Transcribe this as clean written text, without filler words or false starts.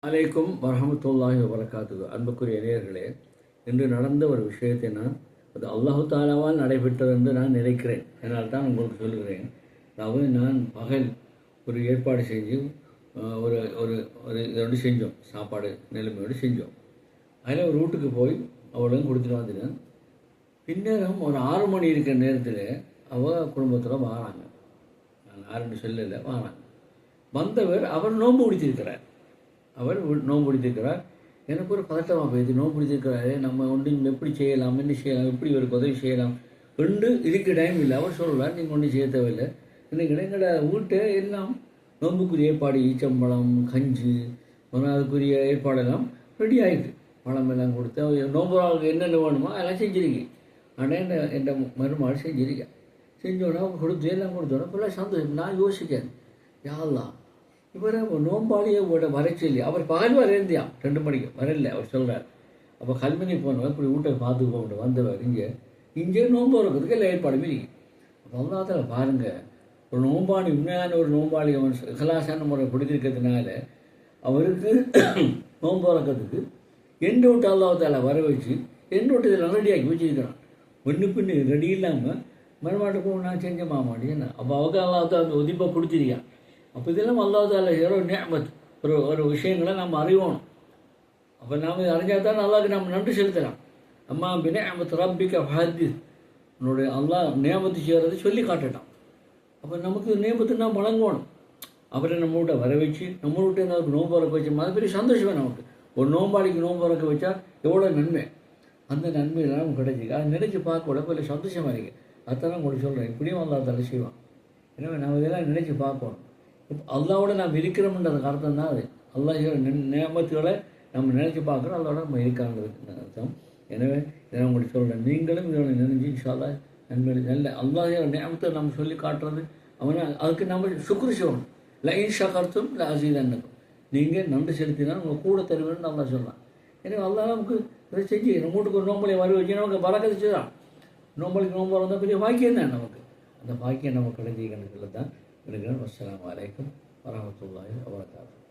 அலைக்கும் வரஹமத்துல்லாஹி வபரகாத்துஹு. அன்புக்குரிய நேயர்களே, இன்று நடந்த ஒரு விஷயத்தை நான் அது அல்லாஹு தாலாவால் நடைபெற்றது என்று நான் நினைக்கிறேன். அதனால் தான் உங்களுக்கு சொல்லுகிறேன். அதாவது நான் பகல் ஒரு ஏற்பாடு செஞ்சு ஒரு ஒரு ஒரு இதோடு செஞ்சோம், சாப்பாடு நிலைமையோடு செஞ்சோம். அதில் ஒரு வீட்டுக்கு போய் அவளும் கொடுத்துட்டு வந்துட்டேன். பின்னரும் ஒரு 6 மணி இருக்கிற நேரத்தில் அவள் குடும்பத்தில் வாராங்க. நான் யாருன்னு சொல்லலை, வாராங்க. வந்தவர் அவர் நோன்பு பிடித்திருக்கிறார். எனக்கு ஒரு பதட்டமாக போயிடுது. நோன்பு பிடித்திருக்கிறாரு, நம்ம ஒன்று எப்படி செய்யலாம், என்ன செய்யலாம், எப்படி ஒரு உதவி செய்யலாம் ரெண்டு இதுக்கு டைம் இல்லை. அவர் சொல்கிறார், நீங்கள் ஒன்றும் செய்ய தேவையில்லை, இன்னைக்கு எங்களோட வீட்டை எல்லாம் நோன்புக்குரிய ஏற்பாடு, ஈச்சம்பழம், கஞ்சி, அதுக்குரிய ஏற்பாடெல்லாம் ரெடி ஆகிட்டு, பழம் எல்லாம் கொடுத்து நோம்புறாவுக்கு என்னென்ன வேணுமோ அதெல்லாம் செஞ்சிருக்கேன். ஆனால் என் மருமகள் செஞ்சிருக்கேன். செஞ்சோன்னா கொடுத்து எல்லாம் கொடுத்தோன்னா ஃபுல்லாக சந்தோஷம். நான் யோசிக்கிறேன், யாரெல்லாம் இவரை நோம்பாளியை வர சொல்லி அவர் பகல் வர இருந்தியா 2 மணிக்கு வரல அவர் சொல்கிறார். அப்போ கல்மணி போனவர் இப்படி வீட்டை பார்த்து போட்டு வந்தவர் இங்கே நோன்பு வரக்கிறதுக்கு எல்லாம் ஏற்பாடுமே இருக்கு. அப்போ அல்லாஹ் பாருங்கள், ஒரு நோம்பாளி உண்மையான ஒரு நோம்பாளி அவன் கலாசான முறை பிடித்திருக்கிறதுனால அவருக்கு நோன்பு வரக்கிறதுக்கு எந்த விட்டு அல்லாஹ் வர வச்சு எந்த விட்டு இதில் ரெடியாக்கி வச்சுருக்கிறான். ஒன்று பின்னு ரெடி இல்லாமல் மறுமாட்டுக்கு நான் செஞ்ச மாமாடி என்ன. அப்போ அவங்க அல்லாஹ் அந்த உதிப்பாக பிடிச்சிருக்கான். அப்போ இதெல்லாம் அல்லாஹ் தாலா நிஅமத், ஒரு விஷயங்களை நம்ம அறிவோம். அப்போ நாம் இதை அறிஞ்சால் தான் அல்லாஹ்க்கு நம்ம நன்றி செலுத்தலாம். அம்மா பிநிஅமத் ரப்பிக ஃபஹத்திஸ், உன்னுடைய அல்லாஹ் நியமத்து செய்கிறதை சொல்லி காட்டட்டான். அப்போ நமக்கு நியமத்து நாம் வழங்கணும். அவரை நம்ம வீட்டை வர வச்சு நம்ம வீட்டை நமக்கு நோன்பு வரக்க வச்ச மாதிரி பெரிய சந்தோஷமே நமக்கு. ஒரு நோம்பாளிக்கு நோன்பு வரக்க வச்சா எவ்வளோ நன்மை, அந்த நன்மையெல்லாம் நமக்கு கிடைச்சிருக்கு. அதை நினைச்சு பார்க்க பெரிய சந்தோஷமாக இருக்குது. அதான் உங்களுக்கு சொல்கிறேன், இப்படியும் அல்லாஹ் தாலா செய்வான். எனவே நம்ம இதெல்லாம் நினைச்சு பார்க்கணும். இப்போ அல்லாவோட நாம் இருக்கிறோம்ன்றது அர்த்தம் தான் அது. அல்லாஹ் நியமத்துகளை நம்ம நினைச்சு பார்க்குறோம், அல்லாவோட நம்ம இருக்காங்கிறது அர்த்தம். எனவே இதை உங்களுக்கு சொல்கிறேன், நீங்களும் இதோட நினைஞ்சு இன்ஷா அல்லாஹ் நன்மை நல்ல அல்லாஹ் நியமத்தை நம்ம சொல்லி காட்டுறது அவனை அதுக்கு நம்ம சுக்ரு செய்யணும். லைன் ஷகர்த்தும் இல்லை அசீதன்னுக்கும், நீங்கள் நன்றி செலுத்தினா உங்கள் கூட தருவேன்னு அல்லாஹ் சொல்லலாம். எனவே அல்லாஹ் நமக்கு இதை செஞ்சு நம்ம வீட்டுக்கு ஒரு நோம்பலை வர வச்சு நமக்கு பறக்கத்து தான். நோம்பலுக்கு நோம்பு வந்தால் பெரிய பாக்கியம் தான் நமக்கு. அந்த பாக்கியம் நமக்கு கிடைச்சி கணக்கில் தான் இருக்கிறேன். அஸ்ஸலாமு அலைக்கும் வரஹ்மத்துல்லாஹி வபரகாத்துஹு.